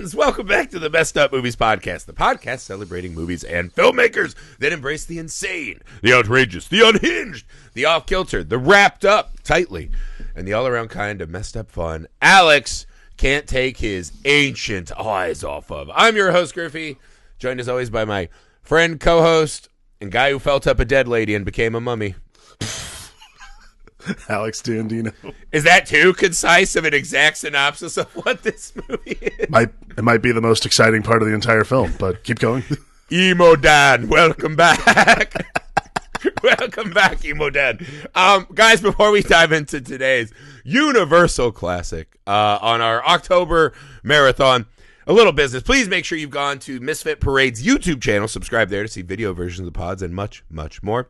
Synopsis. Welcome back to the Messed Up Movies Podcast, the podcast celebrating movies and filmmakers that embrace the insane, the outrageous, the unhinged, the off-kilter, the wrapped up tightly, and the all-around kind of messed up fun Alex can't take his ancient eyes off of. I'm your host, Griffey, joined as always by my friend, co-host, and guy who felt up a dead lady and became a mummy, Alex Dandino. Is that too concise of an exact synopsis of what this movie is? It might be the most exciting part of the entire film, but keep going. Emo Dan, welcome back. Welcome back, Emo Dan. Guys, before we dive into today's Universal Classic on our October marathon, a little business. Please make sure you've gone to Misfit Parade's YouTube channel. Subscribe there to see video versions of the pods and much, much more.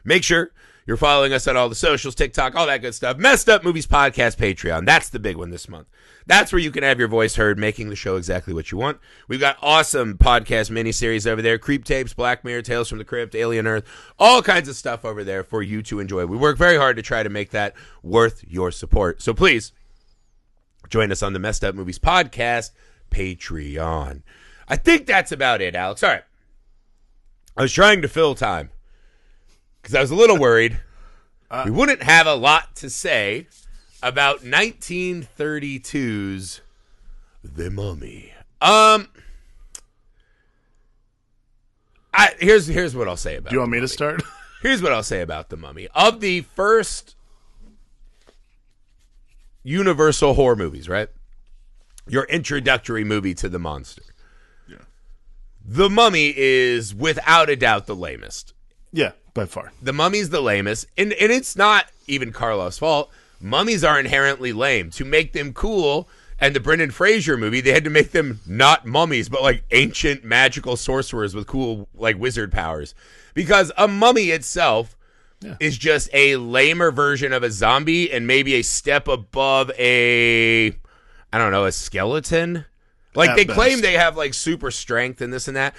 Make sure you're following us on all the socials, TikTok, all that good stuff. Messed Up Movies Podcast Patreon. That's the big one this month. That's where you can have your voice heard, making the show exactly what you want. We've got awesome podcast miniseries over there. Creep Tapes, Black Mirror, Tales from the Crypt, Alien Earth. All kinds of stuff over there for you to enjoy. We work very hard to try to make that worth your support. So please, join us on the Messed Up Movies Podcast Patreon. I think that's about it, Alex. All right. I was trying to fill time, because I was a little worried we wouldn't have a lot to say about 1932's The Mummy. Here's what I'll say about it. Do you want me to start? Here's what I'll say about The Mummy. Of the first Universal horror movies, right? Your introductory movie to the monster. Yeah. The Mummy is without a doubt the lamest. Yeah, by far. The Mummy's the lamest, and it's not even Karloff's fault. Mummies are inherently lame. To make them cool, and the Brendan Fraser movie, they had to make them not mummies, but like ancient magical sorcerers with cool like wizard powers. Because a mummy itself is just a lamer version of a zombie, and maybe a step above a skeleton. Like, they claim they have like super strength and this and that.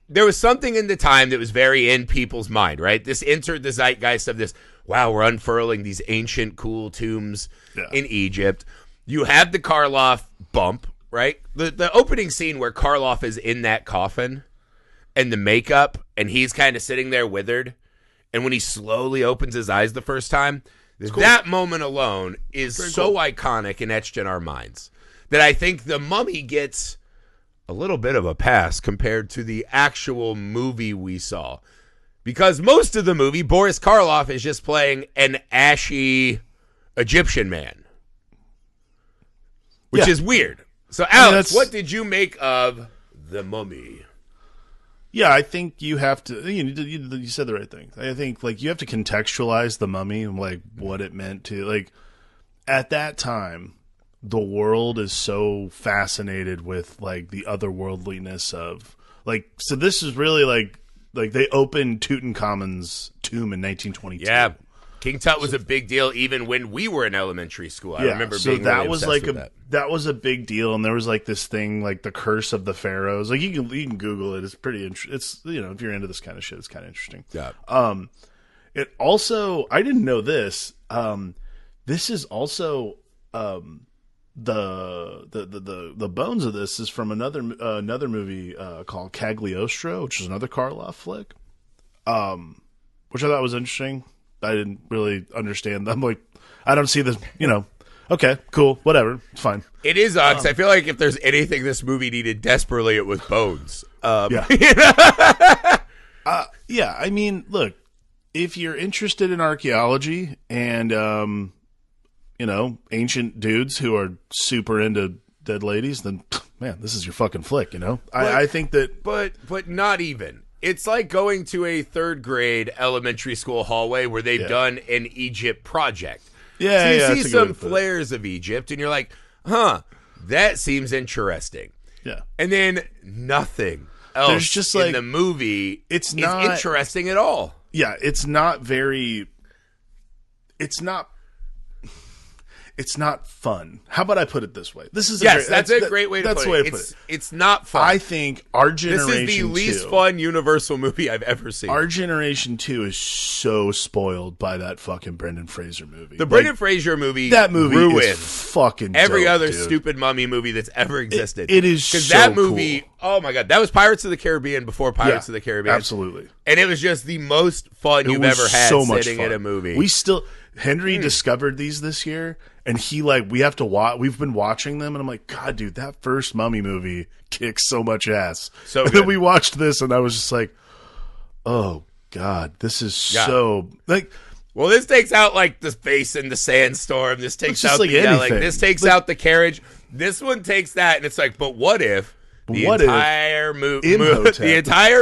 There was something in the time that was very in people's mind, right? This entered the zeitgeist of this, wow, we're unfurling these ancient cool tombs in Egypt. You have the Karloff bump, right? The opening scene where Karloff is in that coffin and the makeup, and he's kind of sitting there withered, and when he slowly opens his eyes the first time, that moment alone is so iconic and etched in our minds that I think The Mummy gets a little bit of a pass compared to the actual movie we saw. Because most of the movie, Boris Karloff is just playing an ashy Egyptian man. Which is weird. So, Alex, what did you make of The Mummy? Yeah, I think you have to, you said the right thing. I think, like, you have to contextualize The Mummy and, like, what it meant to, like, at that time, the world is so fascinated with, like, the otherworldliness of, like, so this is really like they opened Tutankhamun's tomb in 1922. Yeah, King Tut was a big deal even when we were in elementary school. I remember being really obsessed with that. That was a big deal, and there was like this thing, like the Curse of the Pharaohs. Like, you can Google it. It's pretty interesting. It's, if you're into this kind of shit, it's kind of interesting. Yeah. It also, I didn't know this. This is also the bones of this is from another movie called Cagliostro, which is another Karloff flick, which I thought was interesting. I didn't really understand them. Like, I don't see this, okay, cool, whatever, it's fine. It is odd, 'cause I feel like if there's anything this movie needed desperately, it was bones. Yeah, I mean, look, if you're interested in archaeology and, ancient dudes who are super into dead ladies, then, man, this is your fucking flick, I think that... But not even. It's like going to a third grade elementary school hallway where they've done an Egypt project. Yeah, so you see some flares of Egypt, and you're like, that seems interesting. Yeah. And then nothing else just in the movie is interesting at all. Yeah, it's not very... It's not... it's not fun. How about I put it this way? This is that's a great way to put it. It's not fun. I think our generation, this is the least fun Universal movie I've ever seen. Our generation too is so spoiled by that fucking Brendan Fraser movie. The Brendan Fraser movie, that movie ruined is fucking every dope, other dude. stupid mummy movie that's ever existed. It is because so that movie. cool. Oh my god, that was Pirates of the Caribbean before Pirates of the Caribbean. Absolutely, and it was just the most fun you've ever had sitting in a movie. Henry discovered these this year, and we have to watch. We've been watching them, and I'm like, God, dude, that first Mummy movie kicks so much ass. So and good. then we watched this, and I was just like, oh God, this is so like. Well, this takes out like the face in the sandstorm. This takes out the yelling. This takes out the carriage. This one takes that, and it's like, but what if the entire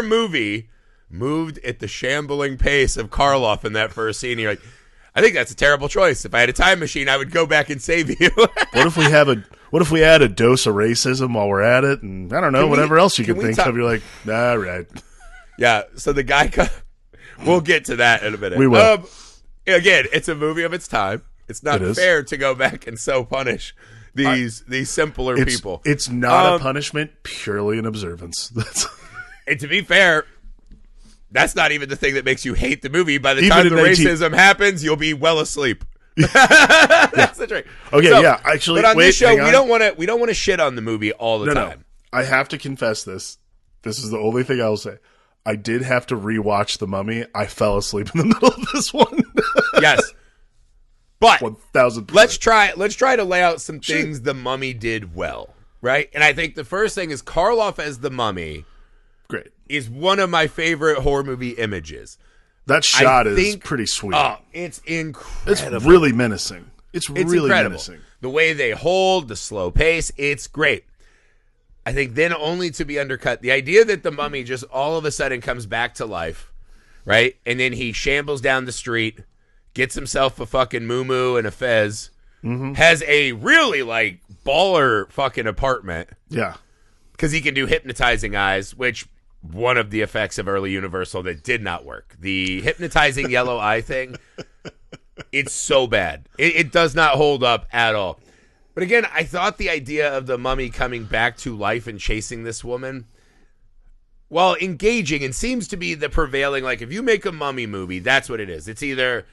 movie moved at the shambling pace of Karloff in that first scene? You're like, I think that's a terrible choice. If I had a time machine, I would go back and save you. What if we add a dose of racism while we're at it, and I don't know, whatever else you can think of? You're like, all right. Yeah. So the guy, we'll get to that in a minute. We will. Again, it's a movie of its time. It's not fair to go back and so punish these simpler people. It's not a punishment, purely an observance. And to be fair, that's not even the thing that makes you hate the movie. By the time the racism happens, you'll be well asleep. That's the trick. Okay, so, yeah. Actually, but on this show, we don't want to shit on the movie all the time. No. I have to confess this. This is the only thing I will say. I did have to rewatch The Mummy. I fell asleep in the middle of this one. Yes. But 1000%. Let's try to lay out some things The Mummy did well, right? And I think the first thing is Karloff as the Mummy. Great. Is one of my favorite horror movie images. That shot is pretty sweet. Oh, it's incredible. It's really menacing. It's really incredible. menacing. The way they hold, the slow pace, it's great. I think then only to be undercut. The idea that the mummy just all of a sudden comes back to life, right? And then he shambles down the street, gets himself a fucking moo and a fez, has a really like baller fucking apartment. Yeah. Because he can do hypnotizing eyes, which one of the effects of early Universal that did not work. The hypnotizing yellow eye thing, it's so bad. It does not hold up at all. But again, I thought the idea of the mummy coming back to life and chasing this woman, while engaging and seems to be the prevailing, like if you make a mummy movie, that's what it is. It's either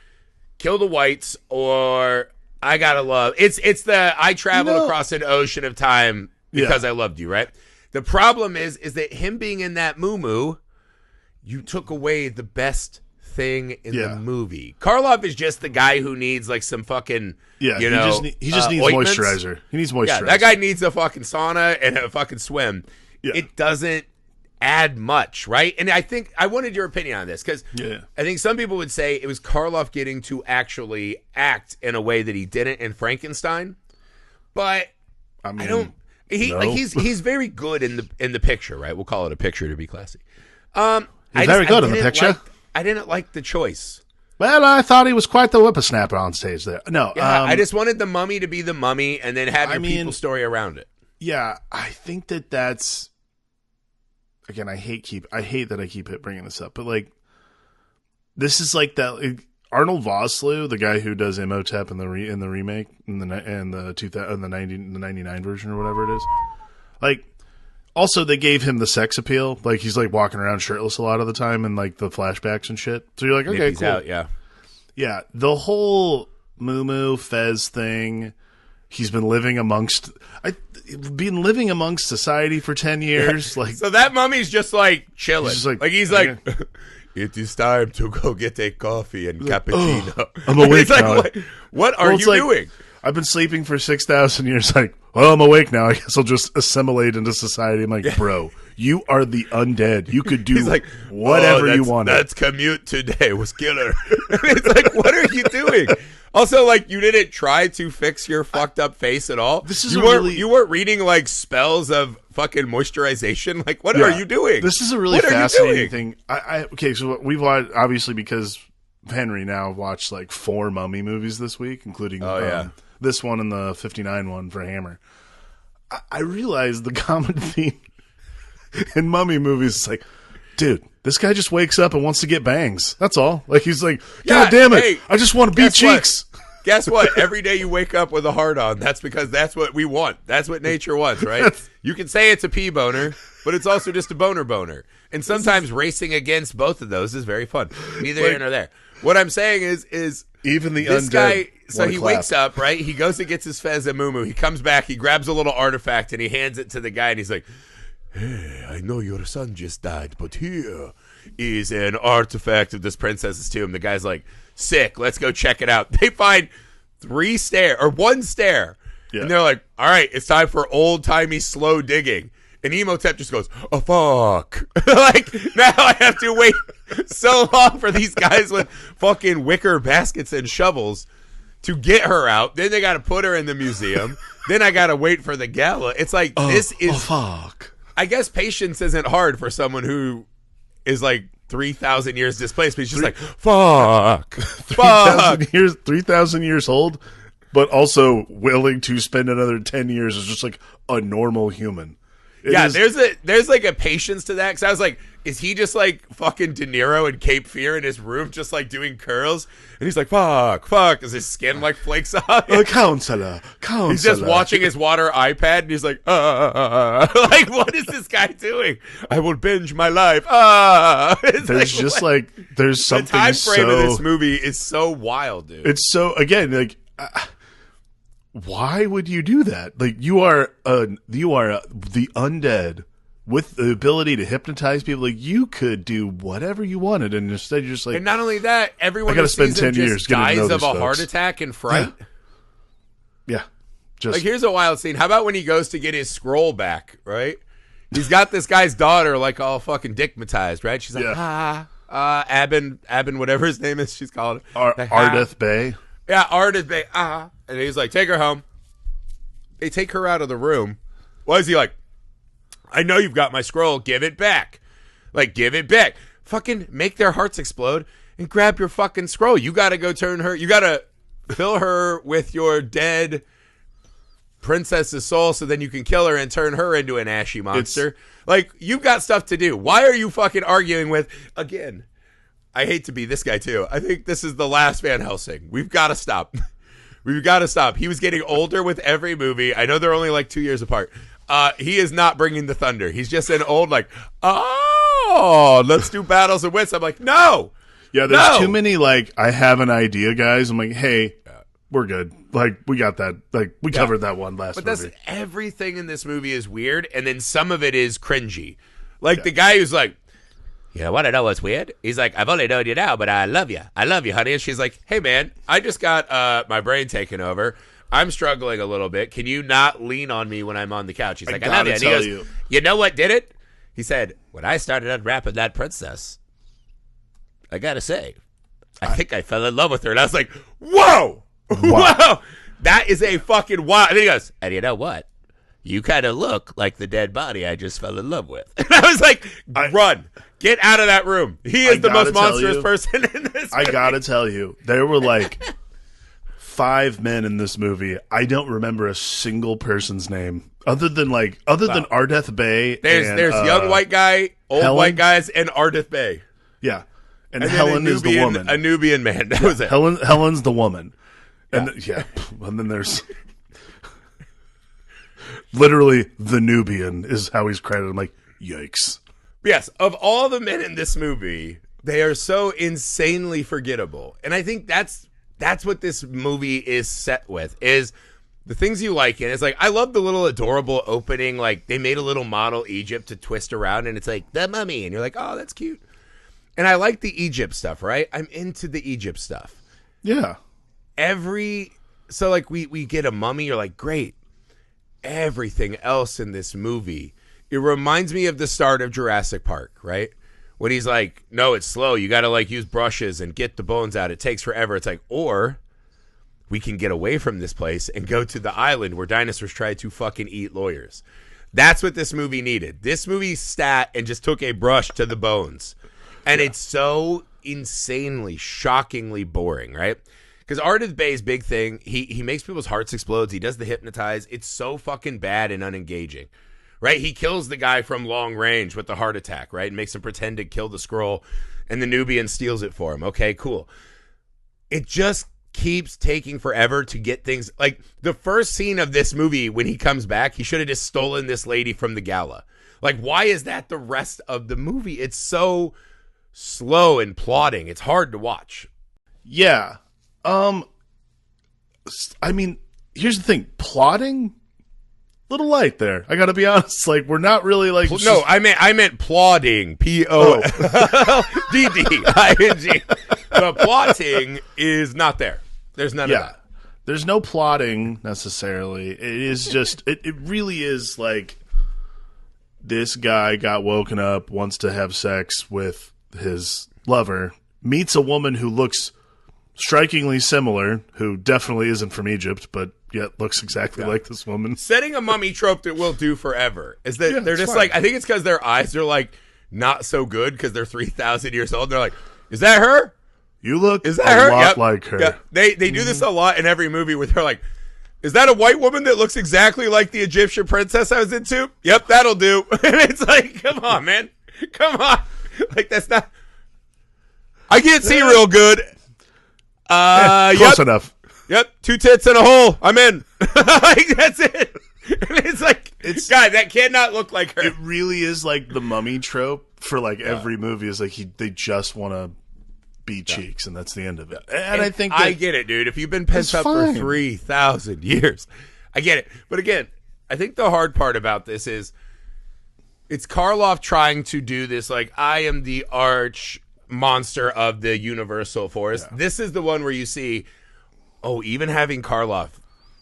kill the whites or I gotta love. It's the I traveled across an ocean of time because I loved you, right? The problem is that him being in that moo, you took away the best thing in the movie. Karloff is just the guy who needs like some fucking he just needs ointments. Moisturizer. He needs moisturizer. Yeah, that guy needs a fucking sauna and a fucking swim. Yeah. It doesn't add much, right? And I think I wanted your opinion on this because I think some people would say it was Karloff getting to actually act in a way that he didn't in Frankenstein, but I don't. He's very good in the picture, right? We'll call it a picture to be classy. He's very good in the picture. I didn't like the choice. Well, I thought he was quite the whippersnapper on stage there. No, I just wanted the mummy to be the mummy and then have your people's story around it. Yeah, I think that's again. I hate that I keep bringing this up, but like this is like that. Arnold Vosloo, the guy who does Imhotep in the remake in the 99 version or whatever it is, like. Also, they gave him the sex appeal. Like, he's, like, walking around shirtless a lot of the time and, like, the flashbacks and shit. So you're like, okay, cool. Out, yeah. Yeah, the whole moo Fez thing, he's been living amongst society for 10 years. Like, so that mummy's just, like, chilling. He's just he's like, it is time to go get a coffee and cappuccino. Oh, I'm awake now. What are you doing? I've been sleeping for 6,000 years. Like, well, I'm awake now. I guess I'll just assimilate into society. I'm like, bro, you are the undead. You could do whatever you want. That's commute today was killer. It's like, what are you doing? Also, like, you didn't try to fix your fucked up face at all. You weren't reading like spells of fucking moisturization. Like, what are you doing? This is a really fascinating thing. Okay, so we've watched, obviously because Henry now watched like 4 mummy movies this week, including this one and the 59 one for Hammer. I realized the common theme in mummy movies is like, dude, this guy just wakes up and wants to get bangs. That's all. Like, he's like, God damn it, I just want to beat cheeks. Guess what? Every day you wake up with a heart on. That's because that's what we want. That's what nature wants, right? You can say it's a pee boner, but it's also just a boner. And sometimes racing against both of those is very fun. Neither here nor there. What I'm saying is even the this undead guy. So he clap. wakes up, right? He goes and gets his fez and mumu. He comes back. He grabs a little artifact and he hands it to the guy. And he's like, "Hey, I know your son just died, but here is an artifact of this princess's tomb." The guy's like, "Sick, let's go check it out." They find one stair. Yeah. And they're like, "All right, it's time for old-timey slow digging." And Emotep just goes, "Oh, fuck." Like, now I have to wait so long for these guys with fucking wicker baskets and shovels to get her out. Then they got to put her in the museum. Then I got to wait for the gala. It's like, this is... Oh, fuck. I guess patience isn't hard for someone who is like 3,000 years displaced, but he's just like, fuck. 3,000 years old, but also willing to spend another 10 years as just like a normal human. There's like a patience to that, because I was like, is he just like fucking De Niro in Cape Fear in his room just like doing curls? And he's like, fuck, as his skin like flakes off. Counselor. He's just watching his water iPad and he's like, like, what is this guy doing? I will binge my life. There's like, there's something. The time frame of this movie is so wild, dude. It's so, again, like, why would you do that? Like, you are the undead with the ability to hypnotize people. Like, you could do whatever you wanted, and instead you're just like. And not only that, everyone I gotta who spend sees 10 him years just getting to know dies of these a folks. heart attack and fright. Yeah. Just like, here's a wild scene. How about when he goes to get his scroll back? Right, he's got this guy's daughter like all fucking dickmatized. Right, she's like, Abin, whatever his name is, she's called it. Ardeth Bay. Yeah, Ardeth Bay. And he's like, take her home. They take her out of the room. Why is he like, I know you've got my scroll. Give it back. Like, give it back. Fucking make their hearts explode and grab your fucking scroll. You got to go turn her. You got to fill her with your dead princess's soul so then you can kill her and turn her into an ashy monster. Like, you've got stuff to do. Why are you fucking arguing with, again, I hate to be this guy too. I think this is the last Van Helsing. We've got to stop. We've got to stop. He was getting older with every movie. I know they're only like 2 years apart. He is not bringing the thunder. He's just an old like, let's do battles of wits. I'm like, no. Yeah, there's too many like, I have an idea, guys. I'm like, hey, we're good. Like, we got that. Like, we covered that one last movie. But everything in this movie is weird, and then some of it is cringy. Like the guy who's like, you want to know what's weird? He's like, I've only known you now, but I love you. I love you, honey. And she's like, hey, man, I just got my brain taken over. I'm struggling a little bit. Can you not lean on me when I'm on the couch? He's like, I love you. And he goes, you know what did it? He said, when I started unwrapping that princess, I got to say, I think I fell in love with her. And I was like, whoa. Wow. That is a fucking wild. And he goes, and you know what? You kind of look like the dead body I just fell in love with. And I was like, run. Get out of that room. He is the most monstrous person in this movie. I gotta tell you, there were like 5 men in this movie. I don't remember a single person's name other than Ardeth Bay. There's young white guy, old Helen? white guys, and Ardeth Bay. Yeah, and Helen is the woman. A Nubian man. That was it. Helen's the woman. And and then there's literally the Nubian is how he's credited. I'm like, yikes. Yes, of all the men in this movie, they are so insanely forgettable. And I think that's what this movie is set with, is the things you like in it. It's like, I love the little adorable opening, like they made a little model Egypt to twist around and it's like the mummy and you're like, oh, that's cute. And I like the Egypt stuff, right? I'm into the Egypt stuff. Yeah. So like we get a mummy, you're like, great. Everything else in this movie, it reminds me of the start of Jurassic Park, right? When he's like, no, it's slow. You got to like use brushes and get the bones out. It takes forever. It's like, or we can get away from this place and go to the island where dinosaurs tried to fucking eat lawyers. That's what this movie needed. This movie sat and just took a brush to the bones. And it's so insanely, shockingly boring, right? Because Ardeth Bay's big thing, he makes people's hearts explode. He does the hypnotize. It's so fucking bad and unengaging, right? He kills the guy from long range with the heart attack, right? And makes him pretend to kill the scroll, and the Nubian steals it for him. Okay, cool. It just keeps taking forever to get things. Like the first scene of this movie, when he comes back, he should have just stolen this lady from the gala. Like, why is that the rest of the movie? It's so slow and plodding. It's hard to watch. Yeah. I mean, here's the thing. Plotting? Little light there. I gotta be honest. Like, we're not really like... No, I meant plodding. P-O-D-D-I-N-G. The plotting is not there. There's none of that. There's no plotting, necessarily. It is just... It really is like... This guy got woken up, wants to have sex with his lover, meets a woman who looks strikingly similar, who definitely isn't from Egypt, but yet looks exactly like this woman. Setting a mummy trope that will do forever is that they're just like, I think it's because their eyes are like not so good because they're 3,000 years old. And they're like, is that her? You look is that her? Lot like her. Yeah. They do this a lot in every movie where they're like, is that a white woman that looks exactly like the Egyptian princess I was into? Yep, that'll do. And it's like, come on, man. Come on. Like, that's not... I can't see real good. Close enough. Yep, 2 tits and a hole. I'm in. Like, that's it. And it's like, God, that cannot look like her. It really is like the mummy trope for like every movie is like they just want to be cheeks, and that's the end of it. And I think I get it, dude. If you've been pent up for 3,000 years, I get it. But again, I think the hard part about this is it's Karloff trying to do this, like, I am the arch monster of the Universal Force. Yeah. This is the one where you see, even having Karloff,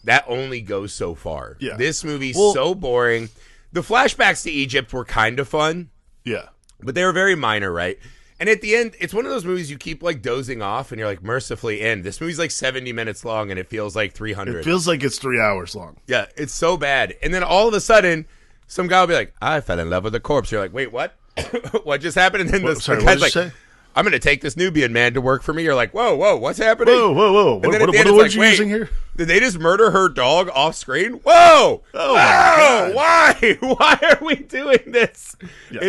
that only goes so far. Yeah. This movie's so boring. The flashbacks to Egypt were kind of fun. Yeah. But they were very minor, right? And at the end, it's one of those movies you keep, like, dozing off, and you're like, mercifully end. This movie's, like, 70 minutes long, and it feels like 300. It feels like it's 3 hours long. Yeah, it's so bad. And then all of a sudden, some guy will be like, I fell in love with a corpse. You're like, wait, what? What just happened? And then the guy's like, say? I'm going to take this Nubian man to work for me. You're like, whoa, what's happening? Whoa. And then what are you using here? Did they just murder her dog off screen? Whoa! Oh, my God. Why? Why are we doing this? Yeah.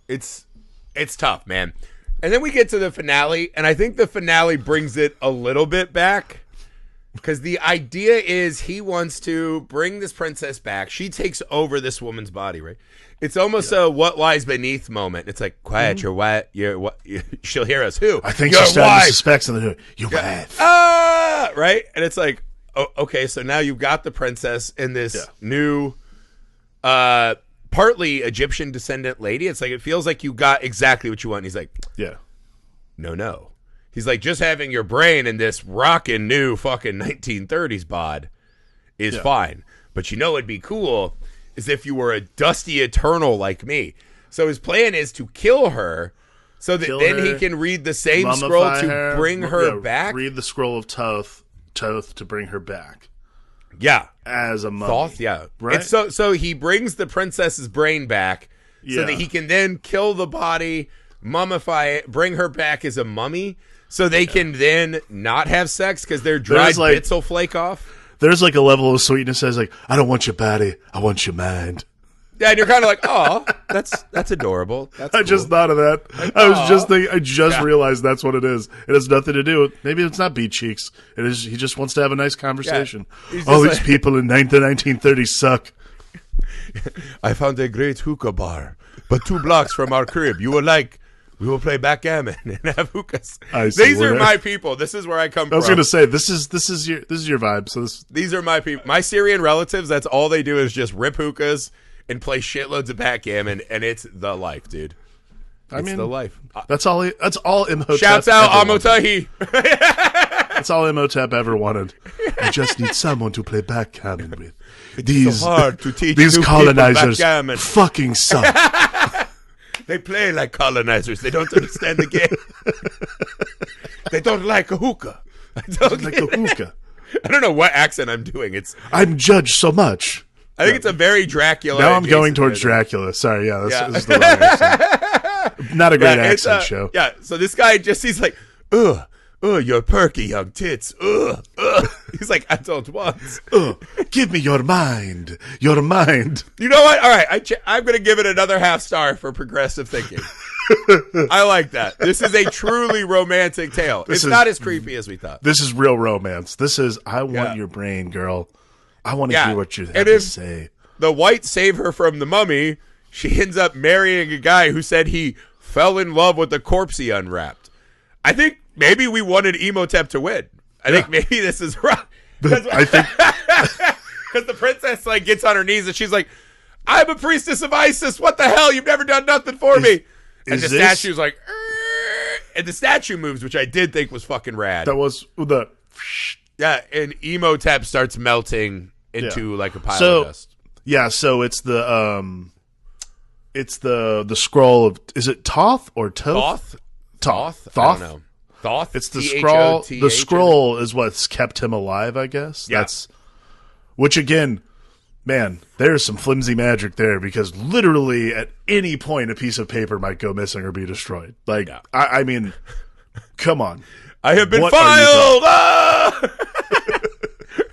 It's tough, man. And then we get to the finale, and I think the finale brings it a little bit back. Because the idea is he wants to bring this princess back. She takes over this woman's body, right? It's almost a what lies beneath moment. It's like, quiet, you're white. She'll hear us. Who? I think she's starting to suspect something. You're white. Right? And it's like, okay, so now you've got the princess in this new... partly Egyptian descendant lady. It's like, it feels like you got exactly what you want. And he's like, no. He's like, just having your brain in this rockin' new fucking 1930s bod is fine. But you know what'd be cool is if you were a dusty eternal like me. So his plan is to kill her so that he can read the same scroll to bring her back. Read the scroll of Thoth to bring her back. Yeah. As a mummy. Thoth, yeah. Right? And so he brings the princess's brain back so that he can then kill the body, mummify it, bring her back as a mummy so they can then not have sex because their dried bits will flake off. There's like a level of sweetness that says like, I don't want your body, I want your mind. Yeah, and you're kind of like, oh, that's adorable. That's cool. Just thought of that. Like, I was just thinking. I just realized that's what it is. It has nothing to do with. Maybe it's not beat cheeks. It is. He just wants to have a nice conversation. Yeah, all these people in the 1930s suck. I found a great hookah bar, but 2 blocks from our crib. You will like. We will play backgammon and have hookahs. These are my people. This is where I come from. I was going to say this is your vibe. So these are my people. My Syrian relatives. That's all they do is just rip hookahs and play shitloads of backgammon, and it's the life, dude. It's the life. That's all Imhotep. Shouts out Amotahi. That's all Imhotep ever wanted. I just need someone to play backgammon with. It's so hard to teach these colonizers fucking suck. They play like colonizers. They don't understand the game. They don't like a hookah. I don't like a hookah. I don't know what accent I'm doing. I'm judged so much. I think it's a very Dracula. Now I'm going towards Dracula. Sorry, this is the wrong accent. Not a great accent show. Yeah, so this guy he's like, you're perky, young tits. He's like, I don't want. Give me your mind. Your mind. You know what? All right, I'm going to give it another half star for progressive thinking. I like that. This is a truly romantic tale. It's not as creepy as we thought. This is real romance. This is, I want your brain, girl. I want to hear what you have to say. The whites save her from the mummy. She ends up marrying a guy who said he fell in love with the corpse he unwrapped. I think maybe we wanted Emotep to win. I think maybe this is right. I think because the princess like gets on her knees and she's like, "I'm a priestess of Isis. What the hell? You've never done nothing for me." And the statue's like, and the statue moves, which I did think was fucking rad. That was the and Emotep starts melting into like a pile of dust. Yeah, so it's the scroll of, is it Thoth or Toth? Thoth? Thoth? I don't know. Thoth? It's the scroll. The scroll is what's kept him alive, I guess. Yeah. Which again, man, there's some flimsy magic there because literally at any point a piece of paper might go missing or be destroyed. Like, I mean, come on. I have been filed! Ah!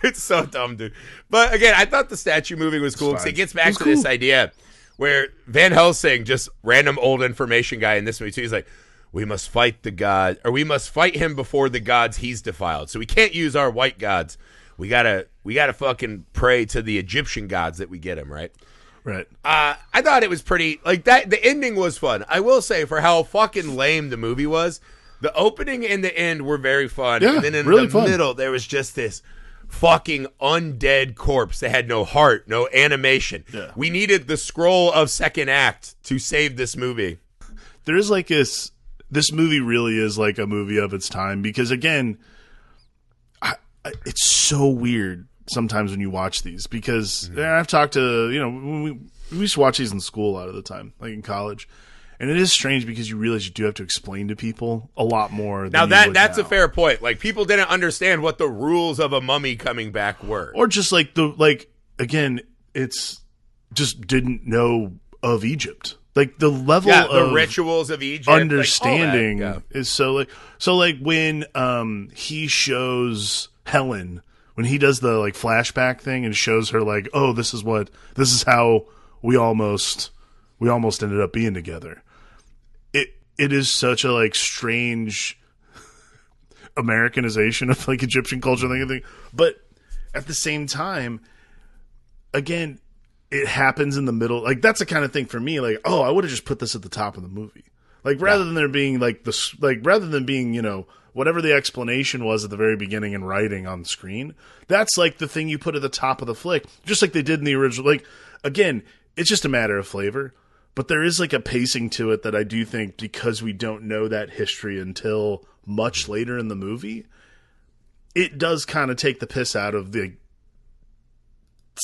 It's so dumb, dude. But again, I thought the statue movie was cool because it gets back to this idea where Van Helsing, just random old information guy in this movie too, he's like, we must fight the god, or we must fight him before the gods he's defiled. So we can't use our white gods. We gotta fucking pray to the Egyptian gods that we get him, right? Right. I thought it was pretty, like, that. The ending was fun. I will say, for how fucking lame the movie was, the opening and the end were very fun. Yeah, and then in really the fun. middle, there was just this fucking undead corpse that had no heart, no animation. Yeah. We needed the scroll of second act to save this movie. There is like this movie really is like a movie of its time because again, it's so weird sometimes when you watch these because I've talked to, we used to watch these in school a lot of the time, like in college. And it is strange because you realize you do have to explain to people a lot more. Now that's a fair point. Like, people didn't understand what the rules of a mummy coming back were, or just like again, it's just didn't know of Egypt. Like the level of the rituals of Egypt, understanding is so when he shows Helen, when he does the like flashback thing and shows her like, oh, this is how we almost ended up being together. It is such a like strange Americanization of like Egyptian culture and everything. But at the same time, again, it happens in the middle. Like, that's the kind of thing for me, like, oh, I would have just put this at the top of the movie. Like, rather than there being like rather than being, whatever the explanation was at the very beginning in writing on the screen, that's like the thing you put at the top of the flick, just like they did in the original. Like, again, it's just a matter of flavor. But there is like a pacing to it that I do think, because we don't know that history until much later in the movie, it does kind of take the piss out of the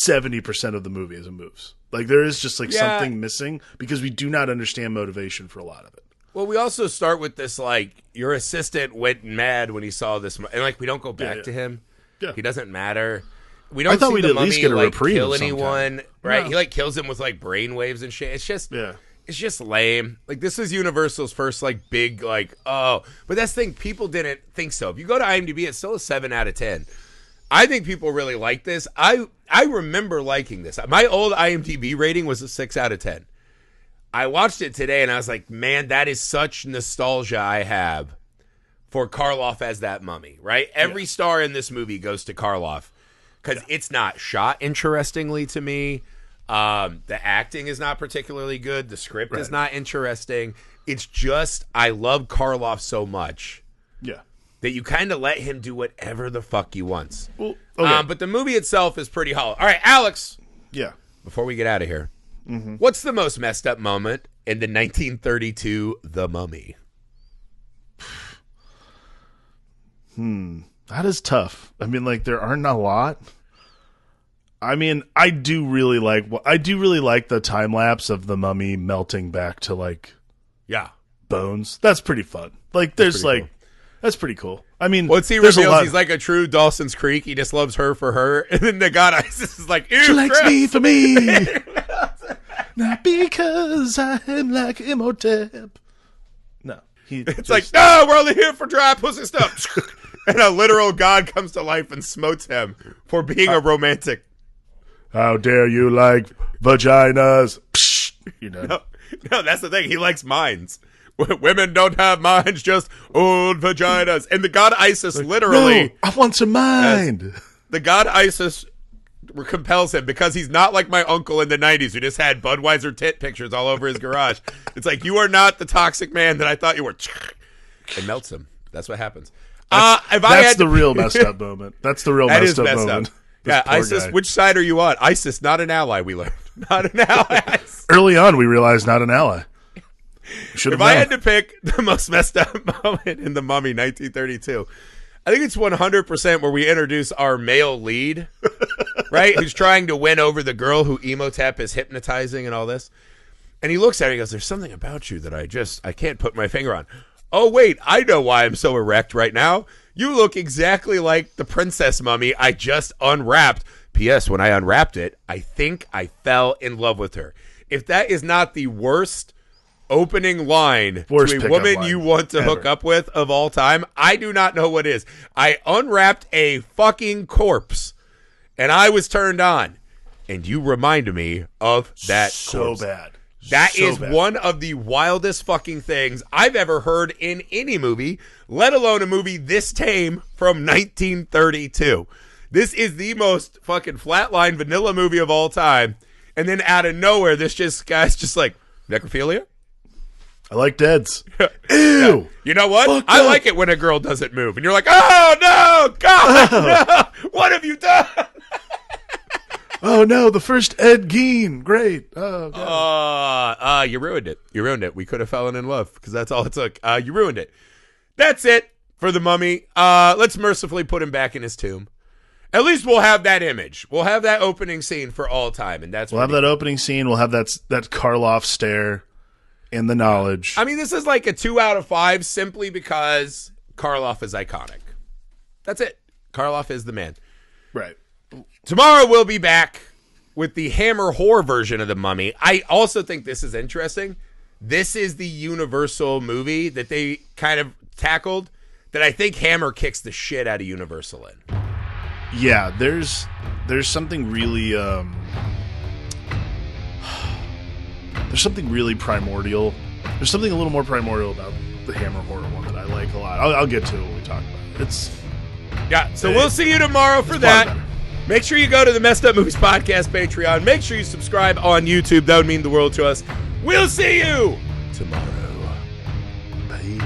70% of the movie as it moves. Like, there is just like something missing because we do not understand motivation for a lot of it. Well, we also start with this, like, your assistant went mad when he saw this, and like, we don't go back to him. Yeah. He doesn't matter. We don't see the mummy kill anyone, right? No. He like kills him with like brainwaves and shit. It's just, it's just lame. Like, this is Universal's first like big like, oh, but that's the thing. People didn't think so. If you go to IMDb, it's still a 7 out of 10. I think people really like this. I remember liking this. My old IMDb rating was a 6 out of 10. I watched it today and I was like, man, that is such nostalgia I have for Karloff as that mummy, right? Every star in this movie goes to Karloff. Because it's not shot interestingly to me. The acting is not particularly good. The script is not interesting. It's just, I love Karloff so much that you kind of let him do whatever the fuck he wants. Well, but the movie itself is pretty hollow. All right, Alex. Yeah. Before we get out of here, what's the most messed up moment in the 1932 The Mummy? That is tough. I mean, like, there aren't a lot. I mean, I do really like the time lapse of the mummy melting back to like, bones. That's pretty fun. Like, that's pretty cool. I mean, once he reveals he's like a true Dawson's Creek, he just loves her for her, and then the god Isis is like, ew, she likes me for me, not because I am like Imhotep. No, it's like, no, we're only here for dry pussy stuff. And a literal god comes to life and smotes him for being a romantic. How dare you like vaginas? No, that's the thing. He likes mines. Women don't have minds, just old vaginas. And the god Isis literally... No, I want some mind. The god Isis compels him because he's not like my uncle in the 90s who just had Budweiser tit pictures all over his garage. It's like, you are not the toxic man that I thought you were. It melts him. That's what happens. That's the real messed up moment. That's the real messed up moment. Yeah, Isis, which side are you on? Isis, not an ally, we learned. Not an ally. Early on, we realized not an ally. If I had to pick the most messed up moment in The Mummy, 1932, I think it's 100% where we introduce our male lead, right? Who's trying to win over the girl who Emotep is hypnotizing and all this. And he looks at her and he goes, there's something about you that I can't put my finger on. Oh, wait, I know why I'm so erect right now. You look exactly like the princess mummy I just unwrapped. P.S. When I unwrapped it, I think I fell in love with her. If that is not the worst opening line to a woman you want to hook up with of all time, I do not know what is. I unwrapped a fucking corpse, and I was turned on. And you reminded me of that corpse. So bad. That is one of the wildest fucking things I've ever heard in any movie, let alone a movie this tame from 1932. This is the most fucking flatline vanilla movie of all time. And then out of nowhere, this guy's just like, necrophilia? I like deads. Ew. Yeah. You know what? I like it when a girl doesn't move. And you're like, oh, no, God, no. What have you done? Oh, no, the first Ed Gein. Great. Oh, God. You ruined it. You ruined it. We could have fallen in love because that's all it took. You ruined it. That's it for the mummy. Let's mercifully put him back in his tomb. At least we'll have that image. We'll have that opening scene for all time. And we'll have that opening scene. We'll have that Karloff stare in the knowledge. I mean, this is like a 2 out of 5 simply because Karloff is iconic. That's it. Karloff is the man. Right. Tomorrow we'll be back with the Hammer horror version of The Mummy. I also think this is interesting. This is the Universal movie that they kind of tackled that I think Hammer kicks the shit out of Universal in. Yeah, there's something really there's something really primordial. There's something a little more primordial about the Hammer horror one that I like a lot. I'll get to it when we talk about it. We'll see you tomorrow for that. Make sure you go to the Messed Up Movies Podcast Patreon. Make sure you subscribe on YouTube. That would mean the world to us. We'll see you tomorrow. Bye.